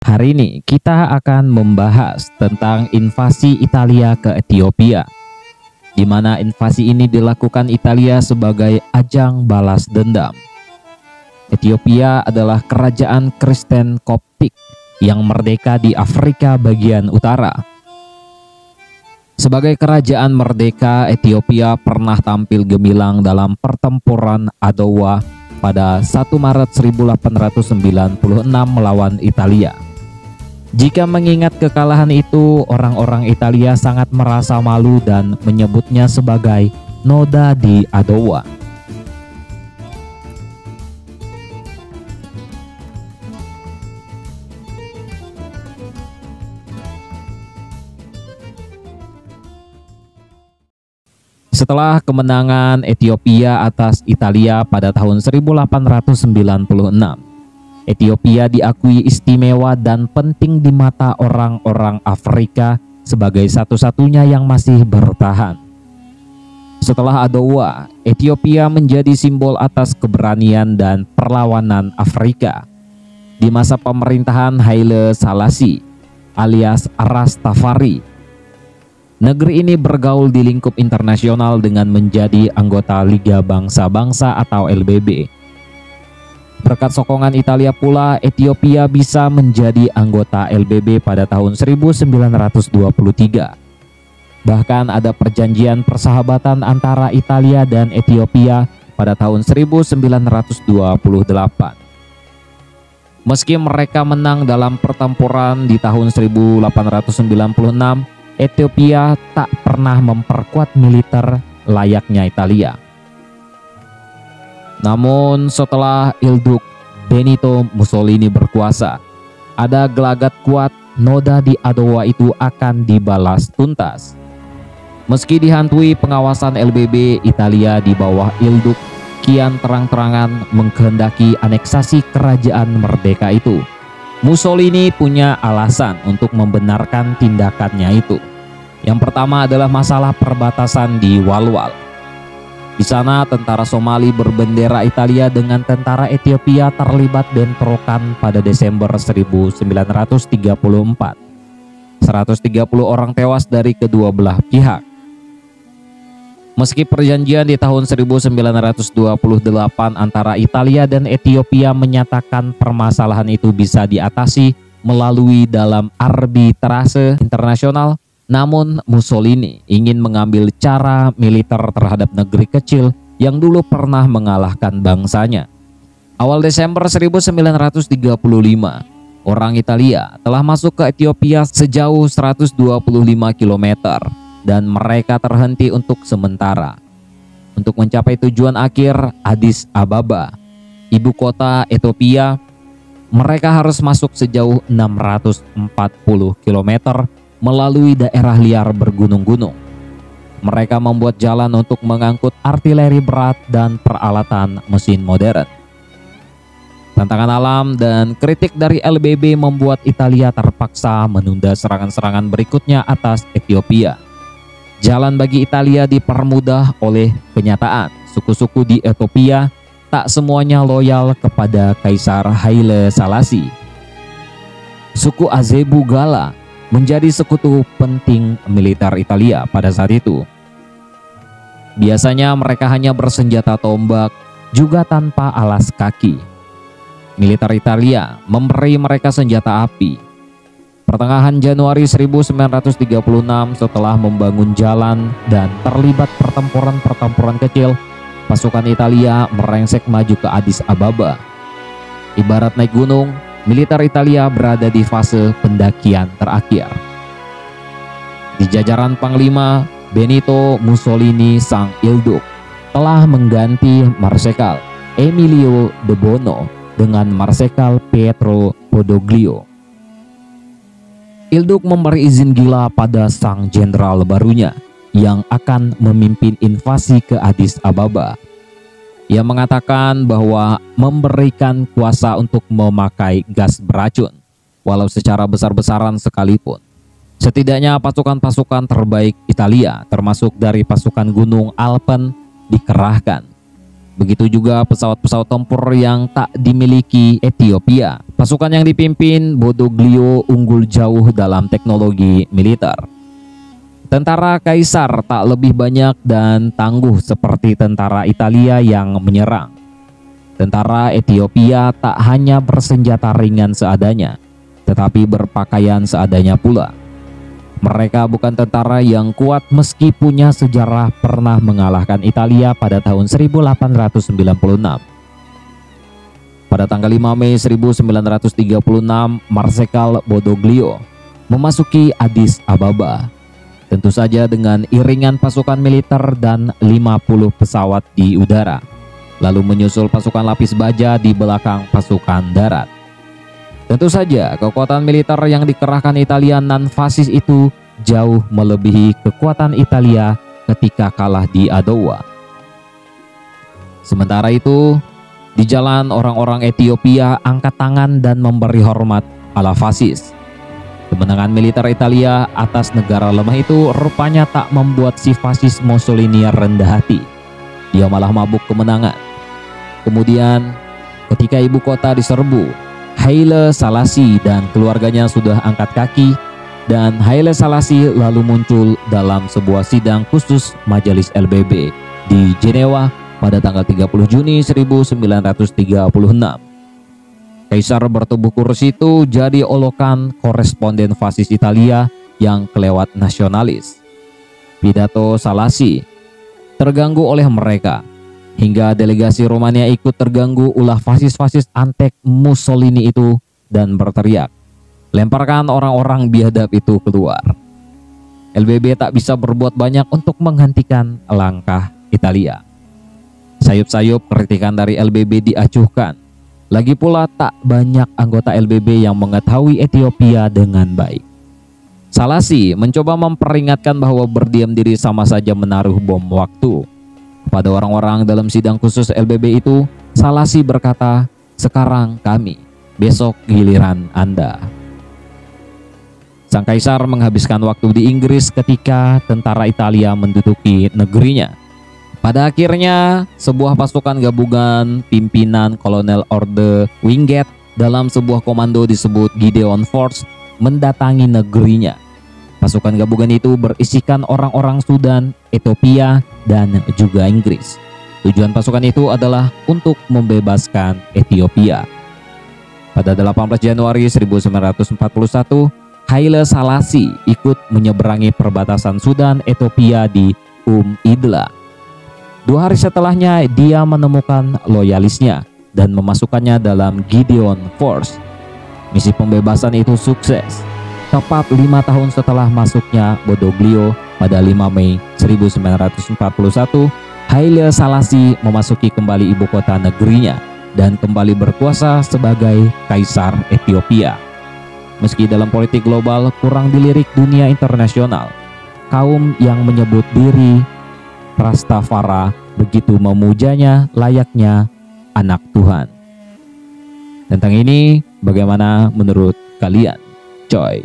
Hari ini kita akan membahas tentang invasi Italia ke Ethiopia, di mana invasi ini dilakukan Italia sebagai ajang balas dendam. Ethiopia adalah kerajaan Kristen Koptik yang merdeka di Afrika bagian utara. Sebagai kerajaan merdeka, Ethiopia pernah tampil gemilang dalam pertempuran Adowa pada 1 Maret 1896 melawan Italia. Jika mengingat kekalahan itu, orang-orang Italia sangat merasa malu dan menyebutnya sebagai Noda di Adowa. Setelah kemenangan Ethiopia atas Italia pada tahun 1896, Ethiopia diakui istimewa dan penting di mata orang-orang Afrika sebagai satu-satunya yang masih bertahan. Setelah Adowa, Ethiopia menjadi simbol atas keberanian dan perlawanan Afrika. Di masa pemerintahan Haile Selassie alias Rastafari, negeri ini bergaul di lingkup internasional dengan menjadi anggota Liga Bangsa-Bangsa atau LBB. Berkat sokongan Italia pula, Ethiopia bisa menjadi anggota LBB pada tahun 1923. Bahkan ada perjanjian persahabatan antara Italia dan Ethiopia pada tahun 1928. Meski mereka menang dalam pertempuran di tahun 1896, Ethiopia tak pernah memperkuat militer layaknya Italia. Namun setelah Ilduk Benito Mussolini berkuasa, ada gelagat kuat Noda di Adowa itu akan dibalas tuntas. Meski dihantui pengawasan LBB, Italia di bawah Ilduk kian terang-terangan mengkehendaki aneksasi kerajaan merdeka itu. Mussolini punya alasan untuk membenarkan tindakannya itu. Yang pertama adalah masalah perbatasan di Walwal. Di sana tentara Somali berbendera Italia dengan tentara Ethiopia terlibat bentrokan pada Desember 1934. 130 orang tewas dari kedua belah pihak. Meski perjanjian di tahun 1928 antara Italia dan Ethiopia menyatakan permasalahan itu bisa diatasi melalui dalam arbitrase internasional, namun Mussolini ingin mengambil cara militer terhadap negeri kecil yang dulu pernah mengalahkan bangsanya. Awal Desember 1935, orang Italia telah masuk ke Ethiopia sejauh 125 km dan mereka terhenti untuk sementara. Untuk mencapai tujuan akhir Addis Ababa, ibu kota Ethiopia, mereka harus masuk sejauh 640 km melalui daerah liar bergunung-gunung. Mereka membuat jalan untuk mengangkut artileri berat dan peralatan mesin modern. Tantangan alam dan kritik dari LBB membuat Italia terpaksa menunda serangan-serangan berikutnya atas Ethiopia. Jalan bagi Italia dipermudah oleh kenyataan suku-suku di Ethiopia tak semuanya loyal kepada Kaisar Haile Selassie. Suku Azebu Gala menjadi sekutu penting militer Italia pada saat itu. Biasanya mereka hanya bersenjata tombak, juga tanpa alas kaki. Militer Italia memberi mereka senjata api. Pertengahan Januari 1936, setelah membangun jalan dan terlibat pertempuran kecil, pasukan Italia merengsek maju ke Addis Ababa. Ibarat naik gunung, militer Italia berada di fase pendakian terakhir. Di jajaran Panglima, Benito Mussolini sang Ilduk telah mengganti Marsekal Emilio de Bono dengan Marsekal Pietro Badoglio. Ilduk memberi izin gila pada sang jenderal barunya yang akan memimpin invasi ke Addis Ababa. Ia mengatakan bahwa memberikan kuasa untuk memakai gas beracun, walau secara besar-besaran sekalipun. Setidaknya pasukan-pasukan terbaik Italia, termasuk dari pasukan Gunung Alpen, dikerahkan. Begitu juga pesawat-pesawat tempur yang tak dimiliki Ethiopia. Pasukan yang dipimpin Badoglio unggul jauh dalam teknologi militer. Tentara Kaisar tak lebih banyak dan tangguh seperti tentara Italia yang menyerang. Tentara Ethiopia tak hanya bersenjata ringan seadanya, tetapi berpakaian seadanya pula. Mereka bukan tentara yang kuat meski punya sejarah pernah mengalahkan Italia pada tahun 1896. Pada tanggal 5 Mei 1936, Marsekal Badoglio memasuki Addis Ababa. Tentu saja dengan iringan pasukan militer dan 50 pesawat di udara. Lalu menyusul pasukan lapis baja di belakang pasukan darat. Tentu saja kekuatan militer yang dikerahkan Italia non-fasis itu jauh melebihi kekuatan Italia ketika kalah di Adowa. Sementara itu, di jalan orang-orang Ethiopia angkat tangan dan memberi hormat ala fasis. Kemenangan militer Italia atas negara lemah itu rupanya tak membuat si fasis Mussolini rendah hati. Dia malah mabuk kemenangan. Kemudian, ketika ibu kota diserbu, Haile Selassie dan keluarganya sudah angkat kaki, dan Haile Selassie lalu muncul dalam sebuah sidang khusus Majelis LBB di Jenewa pada tanggal 30 Juni 1936. Kaisar bertubuh kurus itu jadi olokan koresponden fasis Italia yang kelewat nasionalis. Pidato Selassie terganggu oleh mereka, hingga delegasi Romania ikut terganggu ulah fasis-fasis antek Mussolini itu dan berteriak, "Lemparkan orang-orang biadab itu keluar." LBB tak bisa berbuat banyak untuk menghentikan langkah Italia. Sayup-sayup kritikan dari LBB diacuhkan. Lagi pula tak banyak anggota LBB yang mengetahui Ethiopia dengan baik. Selassie mencoba memperingatkan bahwa berdiam diri sama saja menaruh bom waktu. Pada orang-orang dalam sidang khusus LBB itu, Selassie berkata, "Sekarang kami, besok giliran Anda." Sang kaisar menghabiskan waktu di Inggris ketika tentara Italia menduduki negerinya. Pada akhirnya, sebuah pasukan gabungan pimpinan Kolonel Orde Wingate dalam sebuah komando disebut Gideon Force mendatangi negerinya. Pasukan gabungan itu berisikan orang-orang Sudan, Ethiopia, dan juga Inggris. Tujuan pasukan itu adalah untuk membebaskan Ethiopia. Pada 18 Januari 1941, Haile Selassie ikut menyeberangi perbatasan Sudan Ethiopia di Idla. 2 hari setelahnya dia menemukan loyalisnya dan memasukkannya dalam Gideon Force. Misi pembebasan itu sukses. Tepat 5 tahun setelah masuknya Badoglio pada 5 Mei 1941, Haile Selassie memasuki kembali ibu kota negerinya dan kembali berkuasa sebagai Kaisar Ethiopia. Meski dalam politik global kurang dilirik dunia internasional, kaum yang menyebut diri Rastafari begitu memujanya layaknya anak Tuhan. Tentang ini bagaimana menurut kalian, coy?